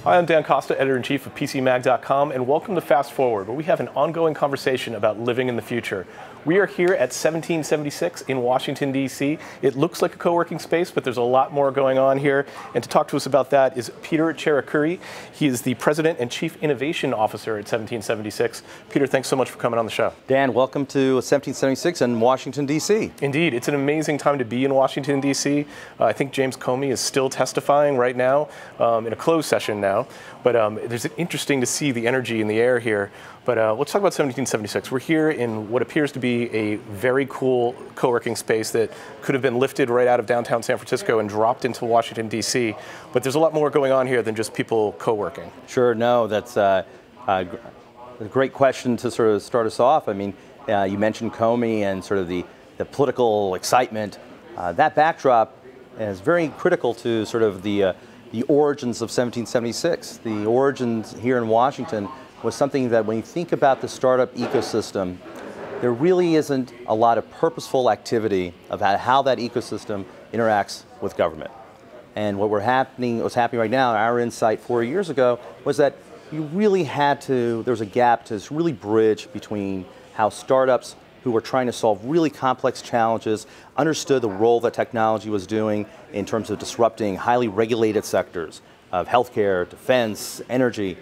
Hi, I'm Dan Costa, editor-in-chief of PCMag.com, and welcome to Fast Forward, where we have an ongoing conversation about living in the future. We are here at 1776 in Washington, D.C. It looks like a co-working space, but there's a lot more going on here. And to talk to us about that is Peter Cherukuri. He is the President and Chief Innovation Officer at 1776. Peter, thanks so much for coming on the show. Dan, welcome to 1776 in Washington, D.C. Indeed. It's an amazing time to be in Washington, D.C. I think James Comey is still testifying right now in a closed session now. But it's interesting to see the energy in the air here. But let's talk about 1776. We're here in what appears to be a very cool co-working space that could have been lifted right out of downtown San Francisco and dropped into Washington, D.C. But there's a lot more going on here than just people co-working. Sure, no, that's a great question to sort of start us off. I mean, you mentioned Comey and sort of the political excitement. That backdrop is very critical to sort of the origins of 1776. The origins here in Washington was something that when you think about the startup ecosystem, there really isn't a lot of purposeful activity of how that ecosystem interacts with government. And what's happening right now, our insight 4 years ago, was that you really had to, there was a gap to really bridge between how startups who were trying to solve really complex challenges understood the role that technology was doing in terms of disrupting highly regulated sectors of healthcare, defense, energy.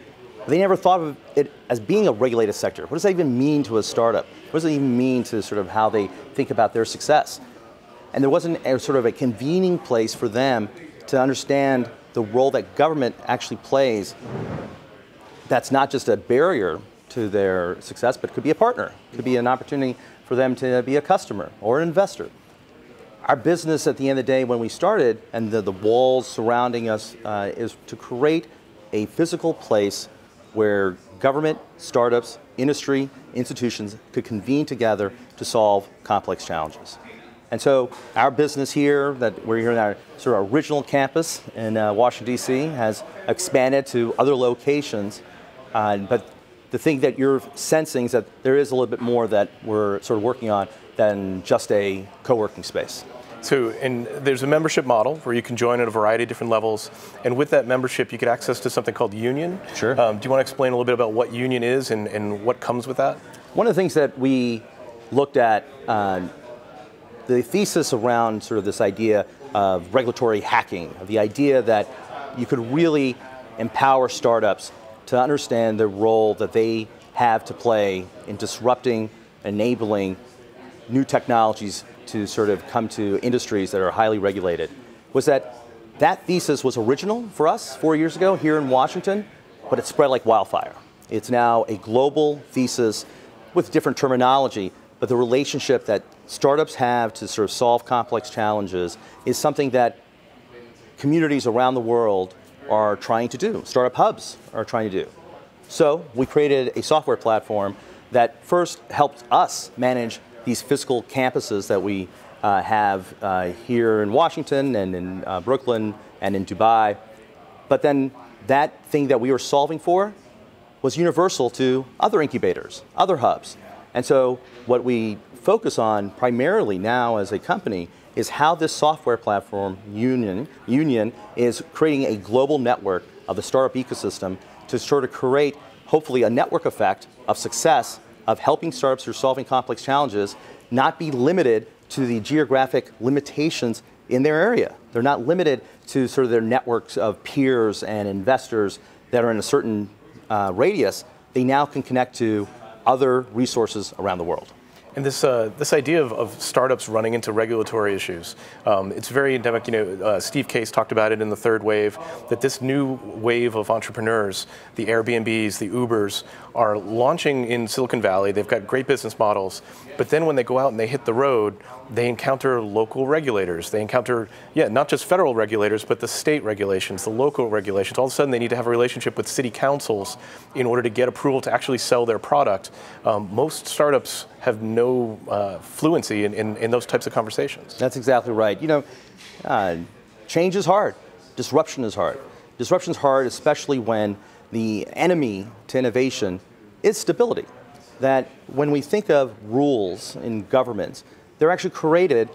They never thought of it as being a regulated sector. What does that even mean to a startup? What does it even mean to sort of how they think about their success? And there wasn't sort of a convening place for them to understand the role that government actually plays. That's not just a barrier to their success, but could be a partner. It could be an opportunity for them to be a customer or an investor. Our business at the end of the day when we started, and the walls surrounding us, is to create a physical place where government, startups, industry, institutions could convene together to solve complex challenges. And so our business here, that we're here in our sort of original campus in Washington, D.C., has expanded to other locations. But the thing that you're sensing is that there is a little bit more that we're sort of working on than just a co-working space. So, and there's a membership model where you can join at a variety of different levels, and with that membership you get access to something called Union. Sure. Do you want to explain a little bit about what Union is and what comes with that? One of the things that we looked at, the thesis around sort of this idea of regulatory hacking, of the idea that you could really empower startups to understand the role that they have to play in disrupting, enabling new technologies to sort of come to industries that are highly regulated, was that thesis was original for us 4 years ago here in Washington, but it spread like wildfire. It's now a global thesis with different terminology, but the relationship that startups have to sort of solve complex challenges is something that communities around the world are trying to do, startup hubs are trying to do. So we created a software platform that first helped us manage these physical campuses that we have here in Washington and in Brooklyn and in Dubai. But then that thing that we were solving for was universal to other incubators, other hubs. And so what we focus on primarily now as a company is how this software platform, Union, is creating a global network of the startup ecosystem to sort of create, hopefully, a network effect of success of helping startups who are solving complex challenges not be limited to the geographic limitations in their area. They're not limited to sort of their networks of peers and investors that are in a certain radius. They now can connect to other resources around the world. And this idea of startups running into regulatory issues, it's very endemic. You know, Steve Case talked about it in the third wave, that this new wave of entrepreneurs, the Airbnbs, the Ubers, are launching in Silicon Valley. They've got great business models, but then when they go out and they hit the road, they encounter local regulators. They encounter, not just federal regulators, but the state regulations, the local regulations. All of a sudden, they need to have a relationship with city councils in order to get approval to actually sell their product. Most startups have no fluency in those types of conversations. That's exactly right. You know, change is hard. Disruption is hard. Disruption is hard, especially when the enemy to innovation is stability. That when we think of rules in governments, they're actually created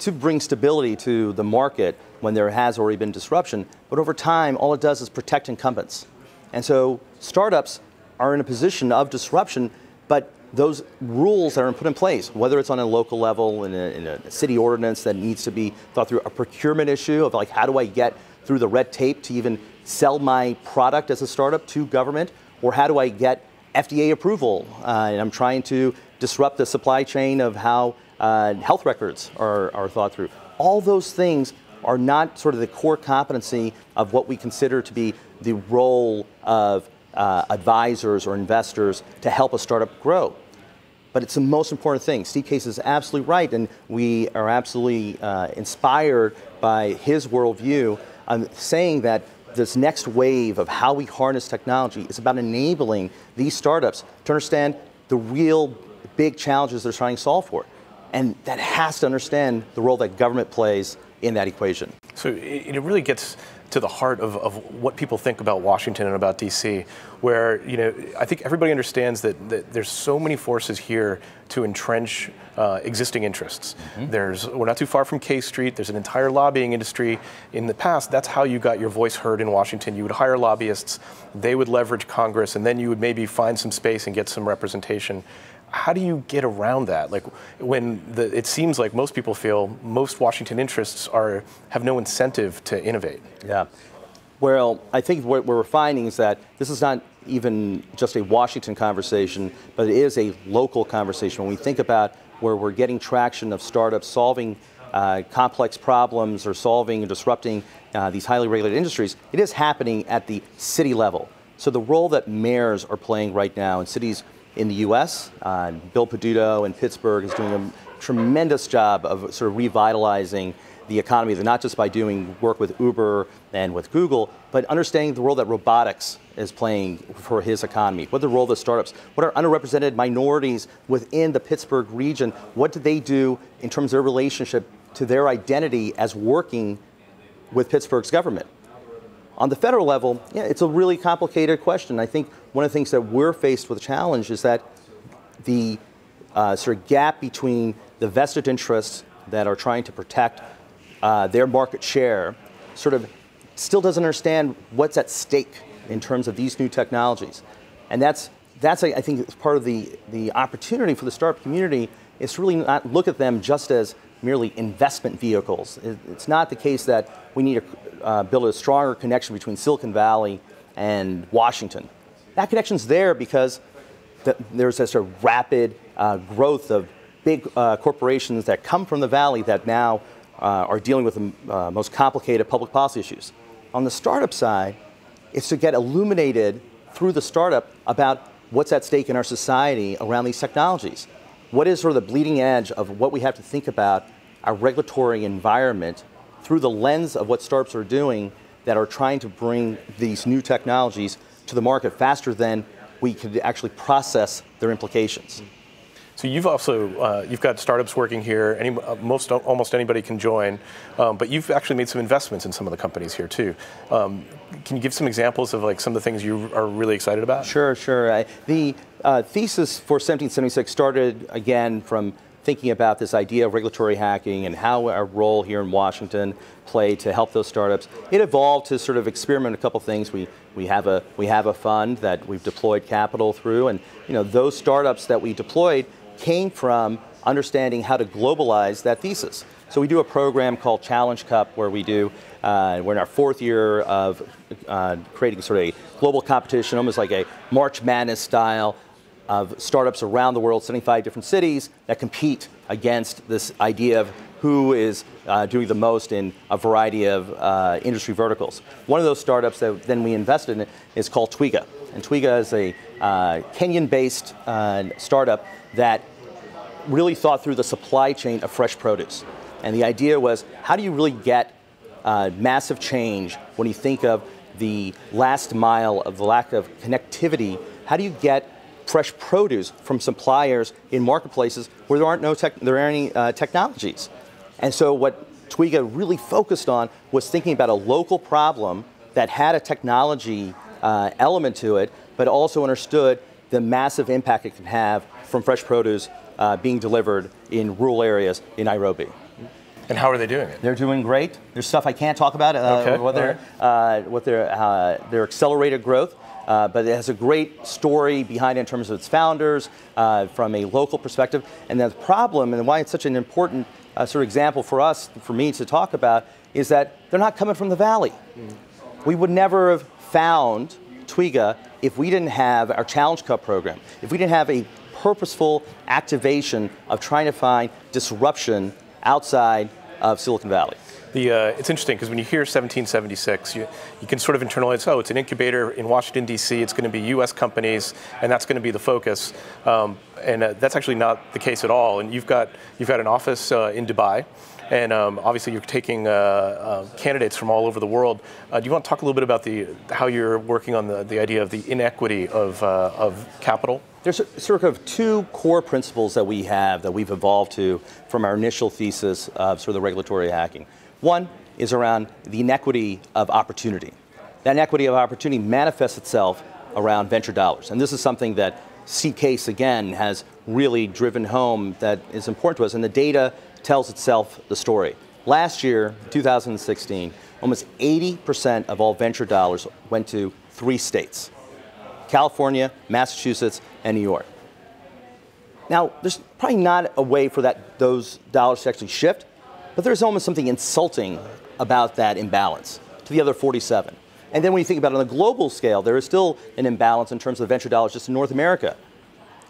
to bring stability to the market when there has already been disruption, but over time, all it does is protect incumbents. And so startups are in a position of disruption, but those rules that are put in place, whether it's on a local level, in a city ordinance that needs to be thought through, a procurement issue of like, how do I get through the red tape to even sell my product as a startup to government, or how do I get FDA approval? And I'm trying to disrupt the supply chain of how health records are thought through. All those things are not sort of the core competency of what we consider to be the role of advisors or investors to help a startup grow. But it's the most important thing. Steve Case is absolutely right, and we are absolutely inspired by his worldview on saying that this next wave of how we harness technology is about enabling these startups to understand the real big challenges they're trying to solve for. And that has to understand the role that government plays in that equation. So it really gets to the heart of what people think about Washington and about DC, where I think everybody understands that there's so many forces here to entrench existing interests. We're not too far from K Street. There's an entire lobbying industry. In the past, that's how you got your voice heard in Washington. You would hire lobbyists, they would leverage Congress, and then you would maybe find some space and get some representation. How do you get around that? Like when it seems like most people feel most Washington interests have no incentive to innovate. Yeah. Well, I think what we're finding is that this is not even just a Washington conversation, but it is a local conversation. When we think about where we're getting traction of startups solving complex problems or solving and disrupting these highly regulated industries, it is happening at the city level. So the role that mayors are playing right now in cities in the U.S., Bill Peduto in Pittsburgh is doing a tremendous job of sort of revitalizing the economy, not just by doing work with Uber and with Google, but understanding the role that robotics is playing for his economy. What the role of the startups? What are underrepresented minorities within the Pittsburgh region? What do they do in terms of their relationship to their identity as working with Pittsburgh's government? On the federal level, yeah, it's a really complicated question. I think one of the things that we're faced with a challenge is that the sort of gap between the vested interests that are trying to protect their market share sort of still doesn't understand what's at stake in terms of these new technologies. And that's I think, part of the opportunity for the startup community is to really not look at them just as merely investment vehicles. It's not the case that we need to build a stronger connection between Silicon Valley and Washington. That connection's there because there's this sort of rapid growth of big corporations that come from the Valley that now are dealing with the most complicated public policy issues. On the startup side, it's to get illuminated through the startup about what's at stake in our society around these technologies. What is sort of the bleeding edge of what we have to think about our regulatory environment through the lens of what startups are doing that are trying to bring these new technologies to the market faster than we could actually process their implications. So you've also, you've got startups working here, almost anybody can join, but you've actually made some investments in some of the companies here too. Can you give some examples of like some of the things you are really excited about? Sure. The thesis for 1776 started again from thinking about this idea of regulatory hacking and how our role here in Washington played to help those startups. It evolved to sort of experiment a couple things. We have a fund that we've deployed capital through, and those startups that we deployed came from understanding how to globalize that thesis. So we do a program called Challenge Cup where we're in our fourth year of creating sort of a global competition, almost like a March Madness style of startups around the world, 75 different cities that compete against this idea of who is doing the most in a variety of industry verticals. One of those startups that then we invested in is called Twiga. And Twiga is a Kenyan-based startup that really thought through the supply chain of fresh produce. And the idea was, how do you really get massive change when you think of the last mile of the lack of connectivity? How do you get fresh produce from suppliers in marketplaces where there aren't any technologies? And so what Twiga really focused on was thinking about a local problem that had a technology element to it, but also understood the massive impact it can have from fresh produce being delivered in rural areas in Nairobi. And how are they doing it? They're doing great. There's stuff I can't talk about, Okay. their accelerated growth. but it has a great story behind it in terms of its founders, from a local perspective. And the problem, and why it's such an important sort of example for us, for me to talk about, is that they're not coming from the Valley. We would never have found Twiga if we didn't have our Challenge Cup program, if we didn't have a purposeful activation of trying to find disruption outside of Silicon Valley. It's interesting because when you hear 1776, you can sort of internalize, oh, it's an incubator in Washington, D.C., it's going to be U.S. companies, and that's going to be the focus. That's actually not the case at all. And you've got an office in Dubai, and obviously you're taking candidates from all over the world. Do you want to talk a little bit about how you're working on the idea of the inequity of capital? There's sort of two core principles that we have that we've evolved to from our initial thesis of sort of the regulatory hacking. One is around the inequity of opportunity. That inequity of opportunity manifests itself around venture dollars. And this is something that Steve Case, again, has really driven home that is important to us. And the data tells itself the story. Last year, 2016, almost 80% of all venture dollars went to 3 states: California, Massachusetts, and New York. Now, there's probably not a way for those dollars to actually shift, but there's almost something insulting about that imbalance to the other 47. And then when you think about it on a global scale, there is still an imbalance in terms of venture dollars just in North America.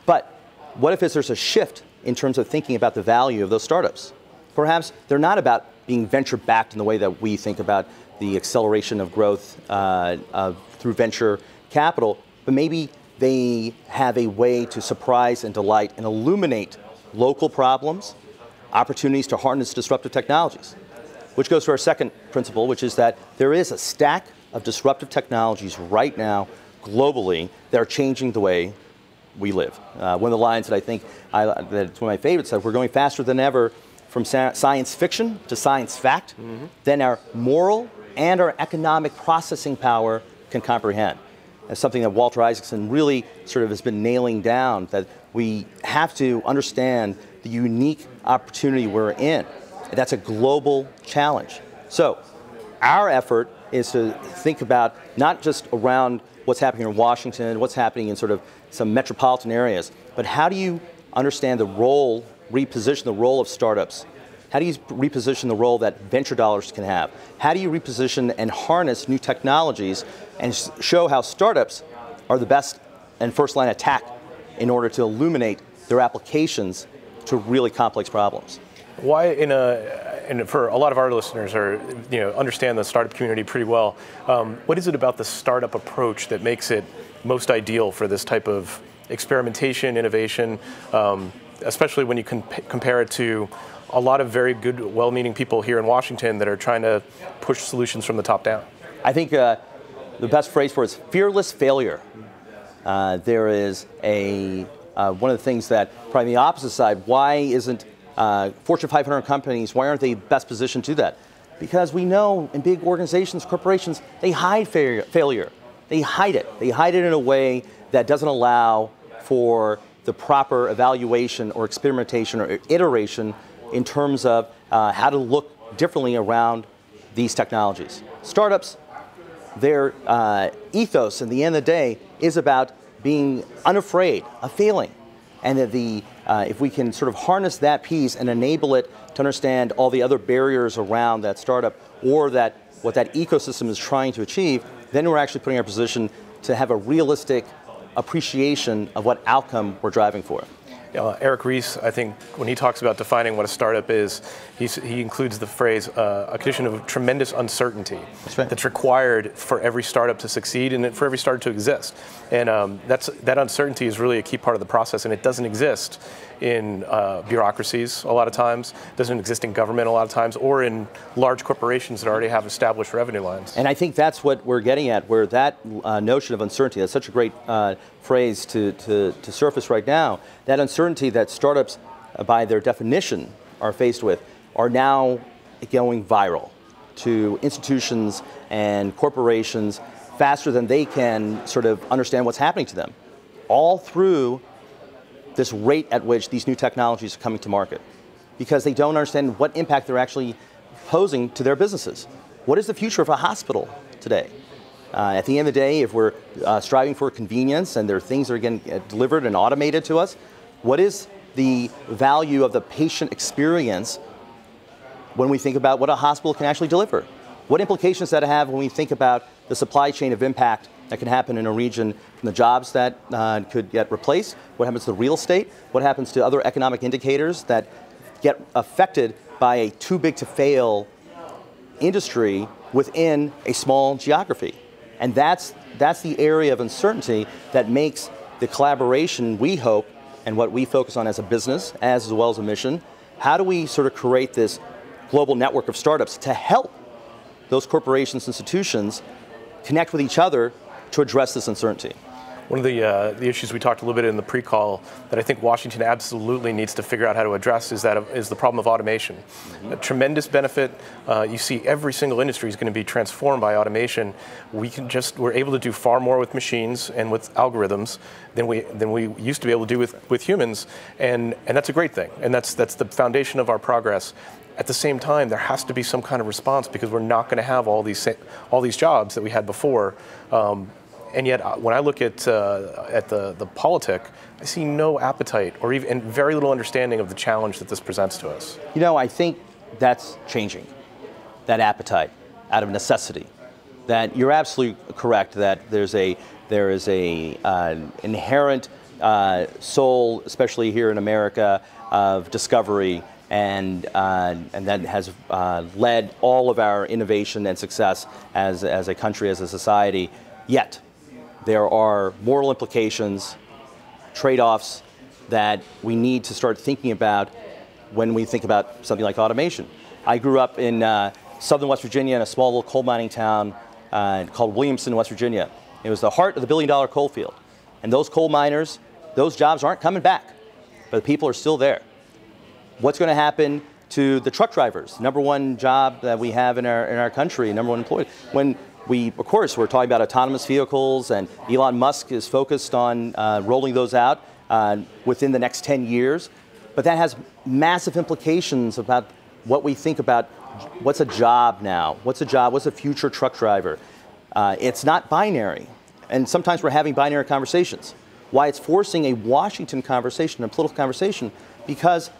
But what if there's a shift in terms of thinking about the value of those startups? Perhaps they're not about being venture-backed in the way that we think about the acceleration of growth through venture capital, but maybe they have a way to surprise and delight and illuminate local problems, opportunities to harness disruptive technologies. Which goes to our second principle, which is that there is a stack of disruptive technologies right now globally that are changing the way we live. One of the lines that I think that's one of my favorites said, we're going faster than ever from science fiction to science fact, than our moral and our economic processing power can comprehend. That's something that Walter Isaacson really sort of has been nailing down, that we have to understand the unique opportunity we're in. And that's a global challenge. So our effort is to think about not just around what's happening in Washington, what's happening in sort of some metropolitan areas, but how do you understand the role, reposition the role of startups? How do you reposition the role that venture dollars can have? How do you reposition and harness new technologies and show how startups are the best and first line attack in order to illuminate their applications to really complex problems? Why, and for a lot of our listeners understand the startup community pretty well, what is it about the startup approach that makes it most ideal for this type of experimentation, innovation, especially when you compare it to a lot of very good, well-meaning people here in Washington that are trying to push solutions from the top down? I think the best phrase for it is fearless failure. There is one of the things that, probably the opposite side, why isn't Fortune 500 companies, why aren't they best positioned to do that? Because we know in big organizations, corporations, they hide failure. They hide it. They hide it in a way that doesn't allow for the proper evaluation or experimentation or iteration in terms of how to look differently around these technologies. Startups, their ethos in the end of the day is about being unafraid of failing. And that if we can sort of harness that piece and enable it to understand all the other barriers around that startup or what that ecosystem is trying to achieve, then we're actually putting our position to have a realistic appreciation of what outcome we're driving for. Eric Ries, I think, when he talks about defining what a startup is, he includes the phrase, a condition of tremendous uncertainty. That's right. That's required for every startup to succeed and for every startup to exist. And that uncertainty is really a key part of the process, and it doesn't exist in bureaucracies a lot of times, doesn't exist in government a lot of times, or in large corporations that already have established revenue lines. And I think that's what we're getting at, where that notion of uncertainty, that's such a great phrase to surface right now, that uncertainty that startups, by their definition, are faced with, are now going viral to institutions and corporations faster than they can sort of understand what's happening to them, all through this rate at which these new technologies are coming to market, because they don't understand what impact they're actually posing to their businesses. What is the future of a hospital today? At the end of the day, if we're striving for convenience and there are things that are getting delivered and automated to us, what is the value of the patient experience when we think about what a hospital can actually deliver? What implications does that have when we think about the supply chain of impact that can happen in a region from the jobs that could get replaced? What happens to the real estate? What happens to other economic indicators that get affected by a too big to fail industry within a small geography? And that's the area of uncertainty that makes the collaboration, we hope, and what we focus on as a business, as well as a mission. How do we sort of create this global network of startups to help those corporations, institutions connect with each other to address this uncertainty? One of the issues we talked a little bit in the pre-call that I think Washington absolutely needs to figure out how to address is the problem of automation. A tremendous benefit. You see every single industry is going to be transformed by automation. We're able to do far more with machines and with algorithms than we used to be able to do with humans, and that's a great thing. And that's the foundation of our progress. At the same time, there has to be some kind of response because we're not going to have all these jobs that we had before. And yet, when I look at the politic, I see no appetite or even very little understanding of the challenge that this presents to us. You know, I think that's changing, that appetite, out of necessity. That you're absolutely correct that there is a inherent soul, especially here in America, of discovery, and that has led all of our innovation and success as a country, as a society. Yet, there are moral implications, trade-offs that we need to start thinking about when we think about something like automation. I grew up in southern West Virginia in a small little coal mining town called Williamston, West Virginia. It was the heart of the billion-dollar coal field. And those coal miners, those jobs aren't coming back, but the people are still there. What's going to happen to the truck drivers, number one job that we have in our country, number one employee? When of course, we're talking about autonomous vehicles, and Elon Musk is focused on rolling those out within the next 10 years. But that has massive implications about what we think about what's a job now, what's a future truck driver. It's not binary, and sometimes we're having binary conversations. Why it's forcing a Washington conversation, a political conversation, because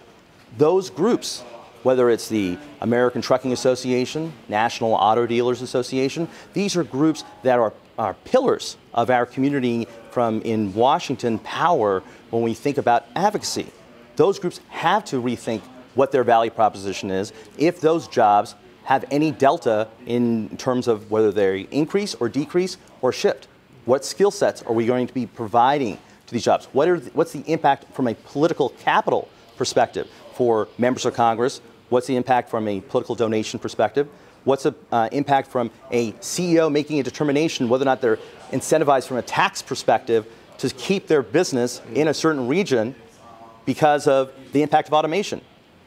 those groups, whether it's the American Trucking Association, National Auto Dealers Association, these are groups that are pillars of our community in Washington power when we think about advocacy. Those groups have to rethink what their value proposition is if those jobs have any delta in terms of whether they increase or decrease or shift. What skill sets are we going to be providing to these jobs? What's the impact from a political capital perspective for members of Congress? What's the impact from a political donation perspective? What's the impact from a CEO making a determination whether or not they're incentivized from a tax perspective to keep their business in a certain region because of the impact of automation?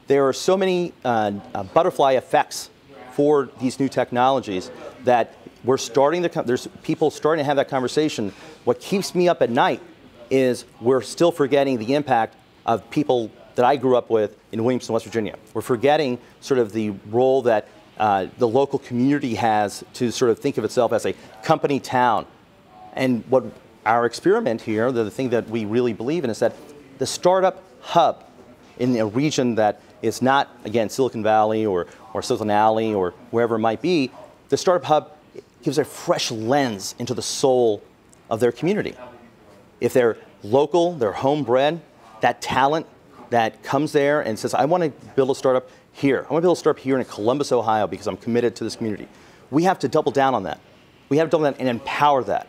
There are so many butterfly effects for these new technologies that there's people starting to have that conversation. What keeps me up at night is we're still forgetting the impact of people that I grew up with in Williamston, West Virginia. We're forgetting sort of the role that the local community has to sort of think of itself as a company town. And what our experiment here, the thing that we really believe in, is that the startup hub in a region that is not, again, Silicon Valley or Silicon Alley or wherever it might be, the startup hub gives a fresh lens into the soul of their community. If they're local, they're homebred, that talent that comes there and says, I want to build a startup here. I want to build a startup here in Columbus, Ohio, because I'm committed to this community. We have to double down on that. We have to double down and empower that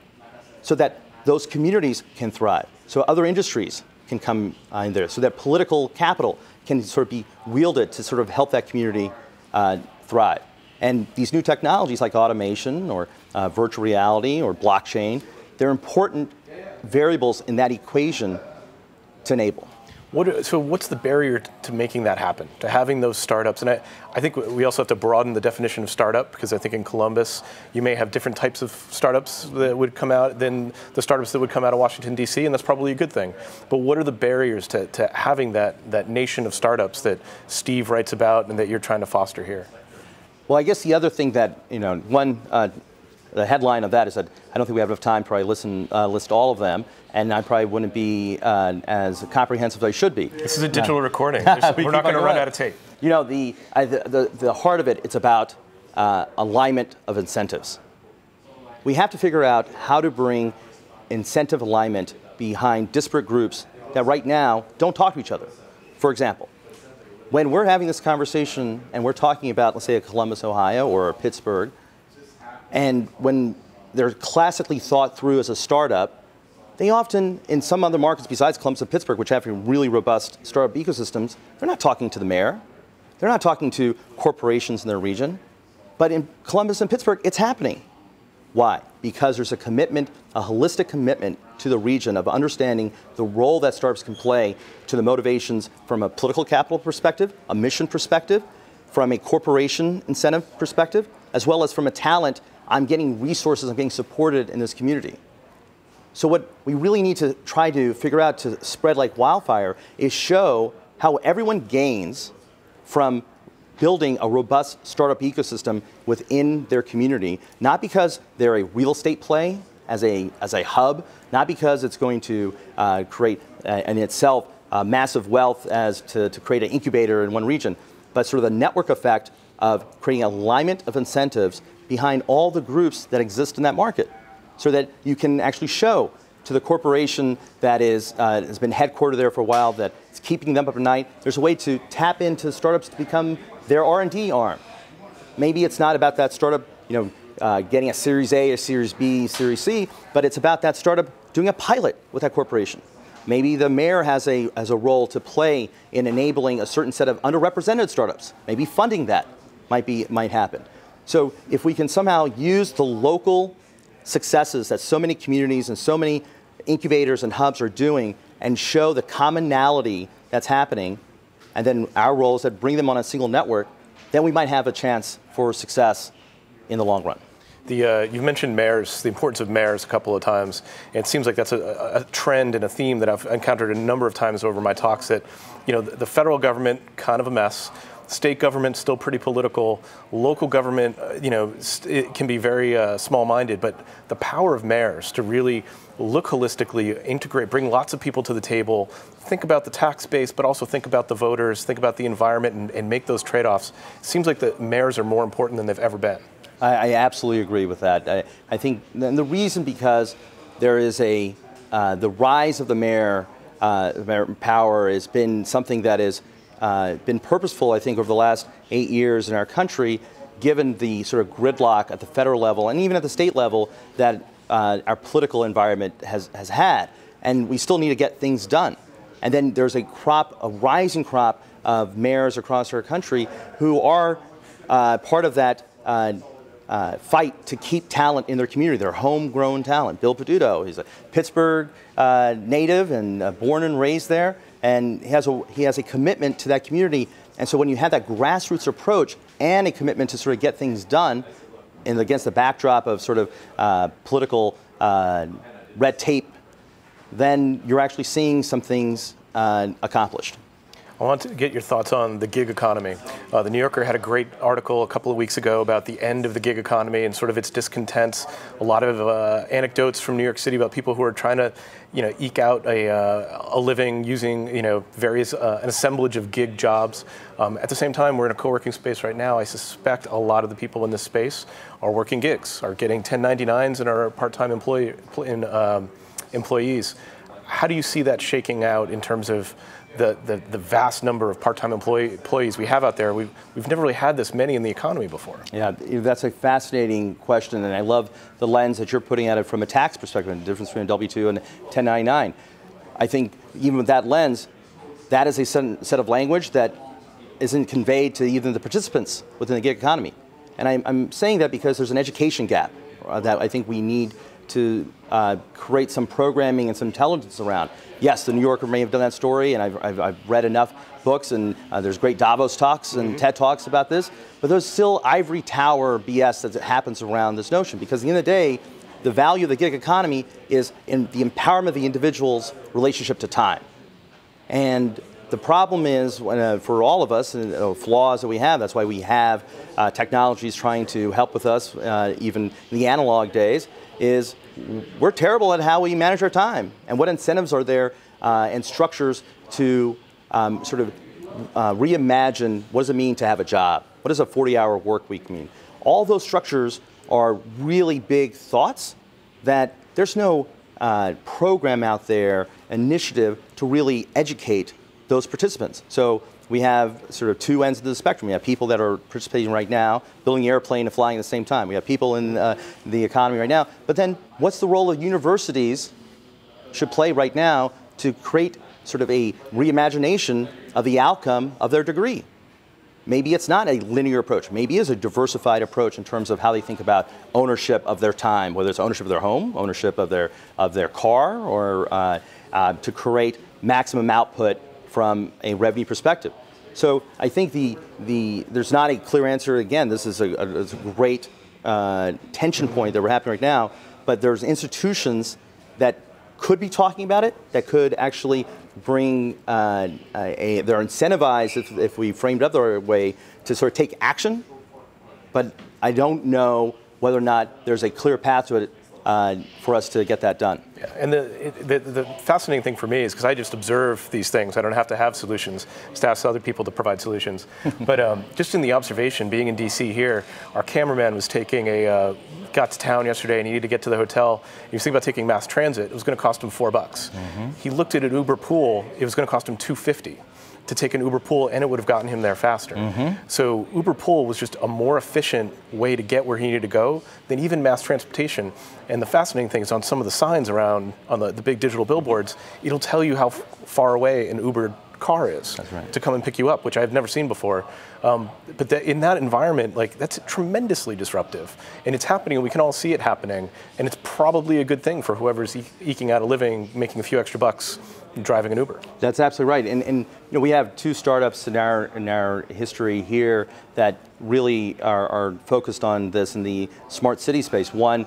so that those communities can thrive, so other industries can come in there, so that political capital can sort of be wielded to sort of help that community thrive. And these new technologies like automation or virtual reality or blockchain, they're important variables in that equation to enable. So what's the barrier to making that happen, to having those startups? And I think we also have to broaden the definition of startup, because I think in Columbus, you may have different types of startups that would come out than the startups that would come out of Washington, D.C., and that's probably a good thing. But what are the barriers to having that nation of startups that Steve writes about and that you're trying to foster here? Well, I guess the other thing that, the headline of that is that I don't think we have enough time to probably list all of them, and I probably wouldn't be as comprehensive as I should be. This is a digital recording. We're not going to run out of tape. You know, the heart of it, it's about alignment of incentives. We have to figure out how to bring incentive alignment behind disparate groups that right now don't talk to each other. For example, when we're having this conversation and we're talking about, let's say, a Columbus, Ohio, or a Pittsburgh, and when they're classically thought through as a startup, they often, in some other markets besides Columbus and Pittsburgh, which have really robust startup ecosystems, they're not talking to the mayor. They're not talking to corporations in their region. But in Columbus and Pittsburgh, it's happening. Why? Because there's a commitment, a holistic commitment to the region of understanding the role that startups can play to the motivations from a political capital perspective, a mission perspective, from a corporation incentive perspective, as well as from a talent, I'm getting resources, I'm getting supported in this community. So what we really need to try to figure out to spread like wildfire is show how everyone gains from building a robust startup ecosystem within their community, not because they're a real estate play as a hub, not because it's going to create in itself massive wealth as to create an incubator in one region, but sort of the network effect of creating alignment of incentives behind all the groups that exist in that market, so that you can actually show to the corporation that has been headquartered there for a while, that it's keeping them up at night, there's a way to tap into startups to become their R&D arm. Maybe it's not about that startup, getting a Series A, a Series B, Series C, but it's about that startup doing a pilot with that corporation. Maybe the mayor has a role to play in enabling a certain set of underrepresented startups. Maybe funding that might happen. So if we can somehow use the local successes that so many communities and so many incubators and hubs are doing and show the commonality that's happening, and then our role is that bring them on a single network, then we might have a chance for success in the long run. You've mentioned mayors, the importance of mayors a couple of times. And it seems like that's a trend and a theme that I've encountered a number of times over my talks, that the federal government, kind of a mess. State government, still pretty political. Local government, it can be very small-minded, but the power of mayors to really look holistically, integrate, bring lots of people to the table, think about the tax base, but also think about the voters, think about the environment, and make those trade-offs. It seems like the mayors are more important than they've ever been. I absolutely agree with that. I think, and the reason because there is the rise of the mayor power has been something that is been purposeful, I think, over the last 8 years in our country, given the sort of gridlock at the federal level and even at the state level that our political environment has had. And we still need to get things done. And then there's a rising crop of mayors across our country who are part of that fight to keep talent in their community, their homegrown talent. Bill Peduto, he's a Pittsburgh native and born and raised there. And he has a commitment to that community. And so when you have that grassroots approach and a commitment to sort of get things done, and against the backdrop of sort of political red tape, then you're actually seeing some things accomplished. I want to get your thoughts on the gig economy. The New Yorker had a great article a couple of weeks ago about the end of the gig economy and sort of its discontents. A lot of anecdotes from New York City about people who are trying to, eke out a living using, various an assemblage of gig jobs. At the same time, we're in a co-working space right now. I suspect a lot of the people in this space are working gigs, are getting 1099s, and are part-time employees. How do you see that shaking out in terms of the vast number of part-time employees we have out there? We've never really had this many in the economy before. Yeah, that's a fascinating question, and I love the lens that you're putting at it from a tax perspective, the difference between a W-2 and a 1099. I think even with that lens, that is a set of language that isn't conveyed to even the participants within the gig economy. And I'm saying that because there's an education gap that I think we need to create some programming and some intelligence around. Yes, the New Yorker may have done that story, and I've read enough books, and there's great Davos talks and TED Talks about this, but there's still ivory tower BS that happens around this notion, because at the end of the day, the value of the gig economy is in the empowerment of the individual's relationship to time. And The problem is, for all of us, flaws that we have, that's why we have technologies trying to help with us, even in the analog days, is we're terrible at how we manage our time. And what incentives are there and structures to sort of reimagine what does it mean to have a job? What does a 40-hour work week mean? All those structures are really big thoughts that there's no program out there, initiative to really educate those participants. So we have sort of two ends of the spectrum. We have people that are participating right now, building the airplane and flying at the same time. We have people in the economy right now. But then what's the role of universities should play right now to create sort of a reimagination of the outcome of their degree? Maybe it's not a linear approach. Maybe it's a diversified approach in terms of how they think about ownership of their time, whether it's ownership of their home, ownership of their car, or to create maximum output from a revenue perspective. So I think there's not a clear answer. Again, this is a great tension point that we're happening right now, but there's institutions that could be talking about it, that could actually bring, they're incentivized, if we framed it up the way, to sort of take action, but I don't know whether or not there's a clear path to it for us to get that done. Yeah, and the fascinating thing for me is because I just observe these things. I don't have to have solutions. Just ask other people to provide solutions. But just in the observation, being in DC here, our cameraman was taking got to town yesterday and he needed to get to the hotel. He was thinking about taking mass transit. It was going to cost him $4. Mm-hmm. He looked at an Uber pool. It was going to cost him $2.50 to take an Uber pool, and it would have gotten him there faster. Mm-hmm. So Uber pool was just a more efficient way to get where he needed to go than even mass transportation. And the fascinating thing is on some of the signs around, on the big digital billboards, it'll tell you how far away an Uber car is. That's right. To come and pick you up, which I've never seen before. But in that environment, that's tremendously disruptive. And it's happening, and we can all see it happening. And it's probably a good thing for whoever's eking out a living, making a few extra bucks, driving an Uber. That's absolutely right. And we have two startups in our history here that really are focused on this in the smart city space. One,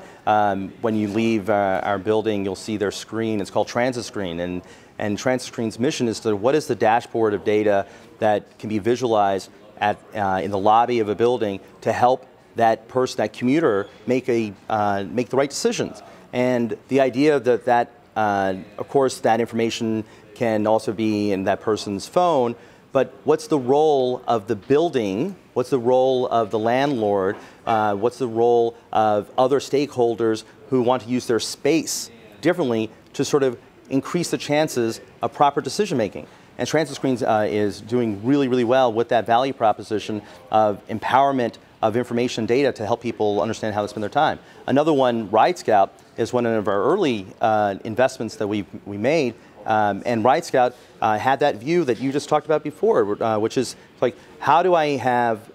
when you leave our building, you'll see their screen. It's called Transit Screen. And Transit Screen's mission is to what is the dashboard of data that can be visualized in the lobby of a building to help that person, that commuter, make the right decisions. And the idea that of course, that information can also be in that person's phone, but what's the role of the building? What's the role of the landlord? What's the role of other stakeholders who want to use their space differently to sort of increase the chances of proper decision making? And Transit Screens is doing really, really well with that value proposition of empowerment of information data to help people understand how to spend their time. Another one, Ride Scout, is one of our early investments that we made, and Ride Scout had that view that you just talked about before, which is like, how do I have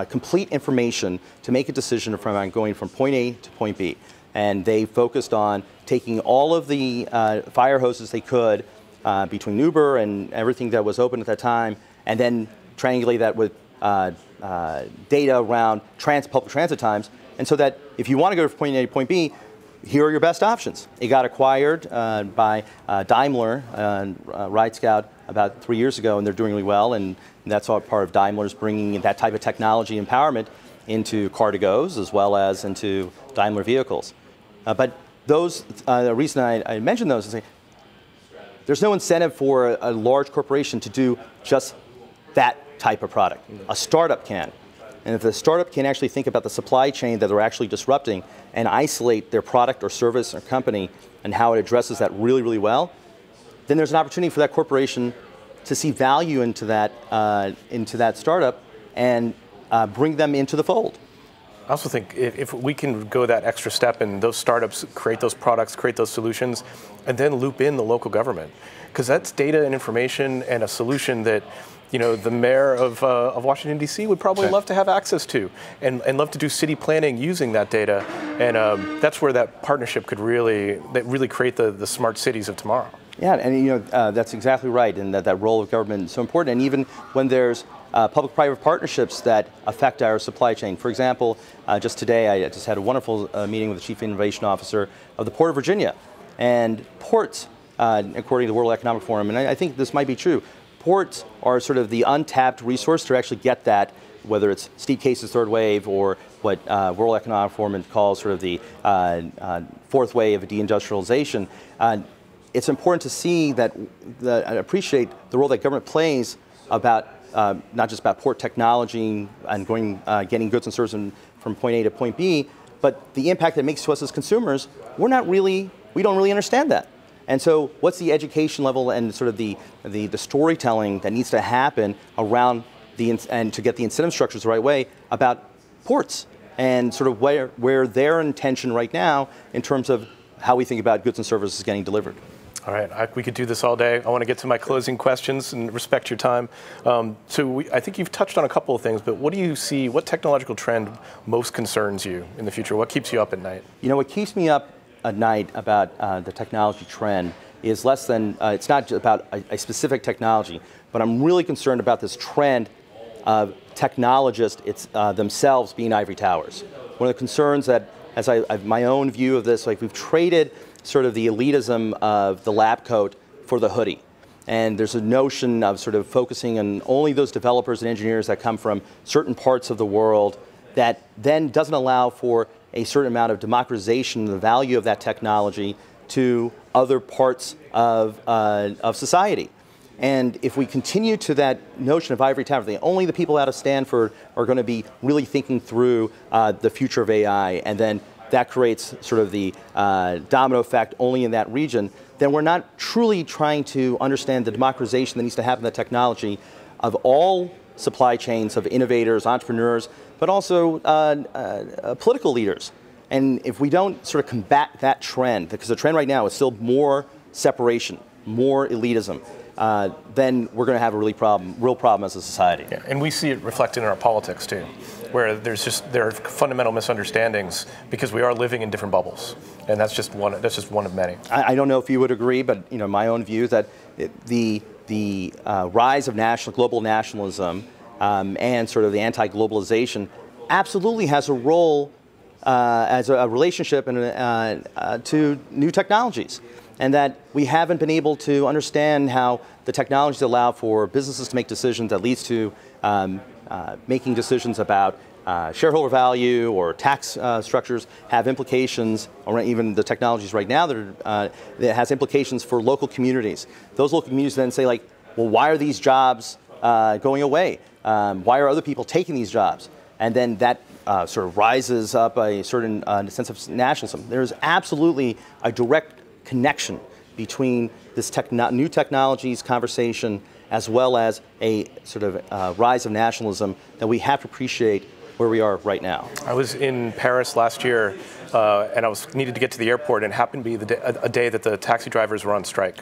complete information to make a decision from going from point A to point B? And they focused on taking all of the fire hoses they could between Uber and everything that was open at that time, and then triangulate that with data around public transit times, and so that if you want to go from point A to point B, here are your best options. It got acquired by Daimler, Ride Scout, about 3 years ago, and they're doing really well, and that's all part of Daimler's bringing that type of technology empowerment into car-to-goes as well as into Daimler vehicles. But those, the reason I mentioned those is there's no incentive for a large corporation to do just that type of product. A startup can. And if the startup can actually think about the supply chain that they're actually disrupting and isolate their product or service or company and how it addresses that really, really well, then there's an opportunity for that corporation to see value into that startup and bring them into the fold. I also think if we can go that extra step and those startups create those products, create those solutions, and then loop in the local government, because that's data and information and a solution that the mayor of Washington, D.C. would probably love to have access to and love to do city planning using that data. And that's where that partnership could really create the smart cities of tomorrow. Yeah, and that's exactly right, and that role of government is so important. And even when there's public-private partnerships that affect our supply chain. For example, just today I just had a wonderful meeting with the Chief Innovation Officer of the Port of Virginia. And ports according to the World Economic Forum, and I think this might be true. Ports are sort of the untapped resource to actually get that, whether it's Steve Case's third wave or what World Economic Forum calls sort of the fourth wave of deindustrialization. It's important to see that, I appreciate the role that government plays about not just about port technology and getting goods and services from point A to point B, but the impact that it makes to us as consumers. We don't really understand that. And so what's the education level and sort of the storytelling that needs to happen around and to get the incentive structures the right way about ports and sort of where their intention right now in terms of how we think about goods and services getting delivered. All right, we could do this all day. I want to get to my closing questions and respect your time. I think you've touched on a couple of things, but what do you see, what technological trend most concerns you in the future? What keeps you up at night? You know, what keeps me up at night about the technology trend is less than, it's not just about a specific technology, but I'm really concerned about this trend of technologists themselves being ivory towers. One of the concerns that, as my own view of this, like we've traded sort of the elitism of the lab coat for the hoodie. And there's a notion of sort of focusing on only those developers and engineers that come from certain parts of the world that then doesn't allow for a certain amount of democratization of the value of that technology to other parts of society. And if we continue to that notion of ivory tower, only the people out of Stanford are going to be really thinking through the future of AI, and then that creates sort of the domino effect only in that region, then we're not truly trying to understand the democratization that needs to happen in the technology of all supply chains of innovators, entrepreneurs, but also political leaders. And if we don't sort of combat that trend, because the trend right now is still more separation, more elitism, then we're going to have a real problem as a society. Yeah, and we see it reflected in our politics too, where there are fundamental misunderstandings because we are living in different bubbles, and that's just one of many. I don't know if you would agree, but my own view is that the rise of global nationalism and sort of the anti-globalization absolutely has a role as a relationship to new technologies. And that we haven't been able to understand how the technologies allow for businesses to make decisions that leads to making decisions about shareholder value or tax structures have implications, or even the technologies right now that has implications for local communities. Those local communities then say, like, well, why are these jobs going away? Why are other people taking these jobs? And then that sort of rises up a certain sense of nationalism. There's absolutely a direct connection between this new technologies conversation as well as a sort of rise of nationalism that we have to appreciate where we are right now. I was in Paris last year and I needed to get to the airport, and it happened to be a day that the taxi drivers were on strike.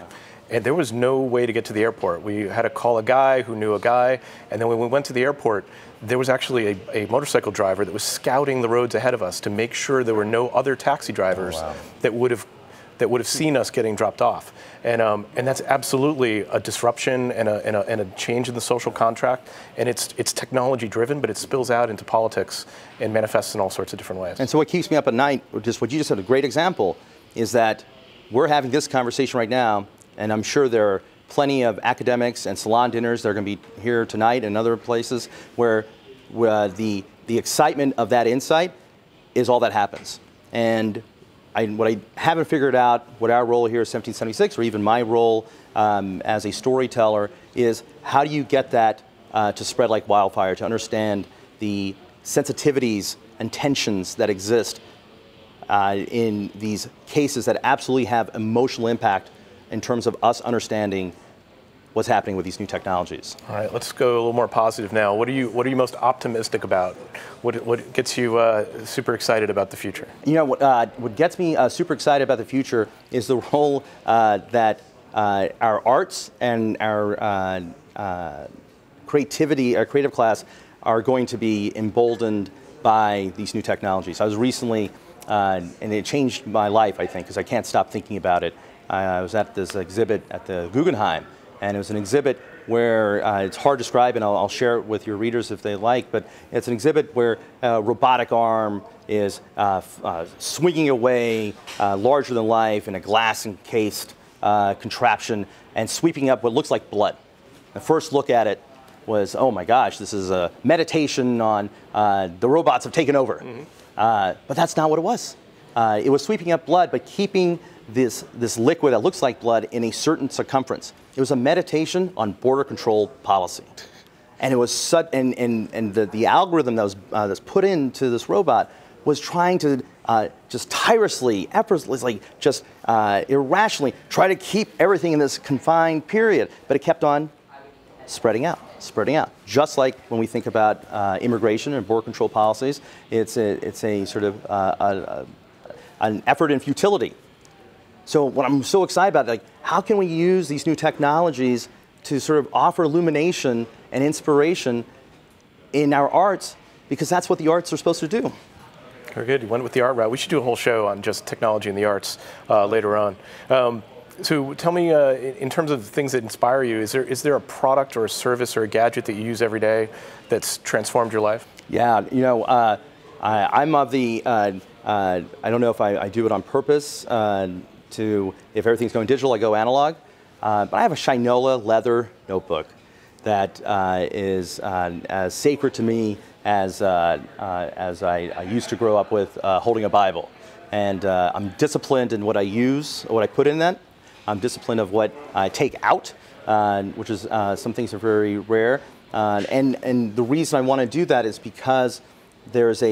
And there was no way to get to the airport. We had to call a guy who knew a guy, and then when we went to the airport, there was actually a motorcycle driver that was scouting the roads ahead of us to make sure there were no other taxi drivers that would have seen us getting dropped off. And that's absolutely a disruption and a change in the social contract. And it's technology driven, but it spills out into politics and manifests in all sorts of different ways. And so what keeps me up at night, just what you just said, a great example, is that we're having this conversation right now, and I'm sure there are plenty of academics and salon dinners that are going to be here tonight and other places where the excitement of that insight is all that happens. And what I haven't figured out, what our role here at 1776, or even my role as a storyteller, is how do you get that to spread like wildfire, to understand the sensitivities and tensions that exist in these cases that absolutely have emotional impact in terms of us understanding what's happening with these new technologies. All right, let's go a little more positive now. What are you most optimistic about? What gets you super excited about the future? What gets me super excited about the future is the role that our arts and our creativity, our creative class, are going to be emboldened by these new technologies. I was recently, and it changed my life, I think, because I can't stop thinking about it. I was at this exhibit at the Guggenheim, and it was an exhibit where it's hard to describe, and I'll share it with your readers if they like, but it's an exhibit where a robotic arm is swinging away larger than life in a glass encased contraption and sweeping up what looks like blood. The first look at it was, oh my gosh, this is a meditation on the robots have taken over. But that's not what it was. It was sweeping up blood, but keeping this liquid that looks like blood in a certain circumference. It was a meditation on border control policy. And it was the algorithm that was put into this robot was trying to just tirelessly, effortlessly, just irrationally try to keep everything in this confined period. But it kept on spreading out. Just like when we think about immigration and border control policies, it's a sort of an effort in futility. So what I'm so excited about, like, how can we use these new technologies to sort of offer illumination and inspiration in our arts, because that's what the arts are supposed to do. Very good. You went with the art route. We should do a whole show on just technology and the arts later on. So tell me, in terms of things that inspire you, is there a product or a service or a gadget that you use every day that's transformed your life? Yeah, you know, I'm of the, I don't know if I do it on purpose, if everything's going digital, I go analog. But I have a Shinola leather notebook that is as sacred to me as I used to grow up with holding a Bible. And I'm disciplined in what I use, what I put in that. I'm disciplined of what I take out, which is some things are very rare. And the reason I want to do that is because there's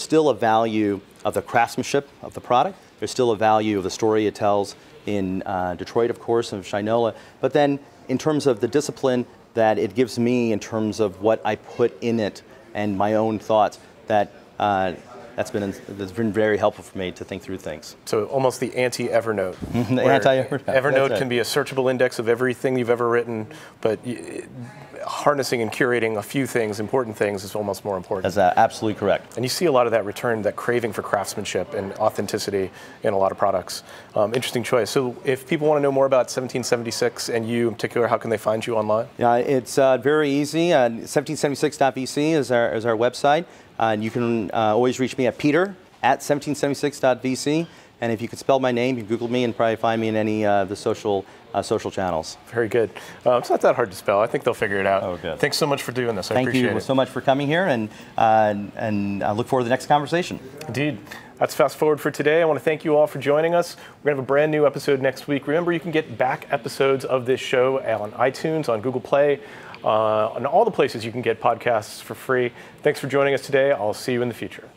still a value of the craftsmanship of the product. There's still a value of the story it tells in Detroit, of course, and Shinola. But then in terms of the discipline that it gives me in terms of what I put in it and my own thoughts, that's been very helpful for me to think through things. So almost the anti-Evernote. The anti-Evernote. Evernote can be a searchable index of everything you've ever written, but harnessing and curating a few things, important things, is almost more important. That's absolutely correct. And you see a lot of that return, that craving for craftsmanship and authenticity in a lot of products. Interesting choice. So if people want to know more about 1776 and you in particular, how can they find you online? Yeah, it's very easy. 1776.vc is our website. And you can always reach me at peter@1776.vc. And if you could spell my name, you can Google me and probably find me in any of the social channels. Very good. It's not that hard to spell. I think they'll figure it out. Oh, good. Thanks so much for doing this. I appreciate it. Thank you so much for coming here, and I look forward to the next conversation. Indeed. That's Fast Forward for today. I want to thank you all for joining us. We're going to have a brand new episode next week. Remember, you can get back episodes of this show on iTunes, on Google Play, on all the places you can get podcasts for free. Thanks for joining us today. I'll see you in the future.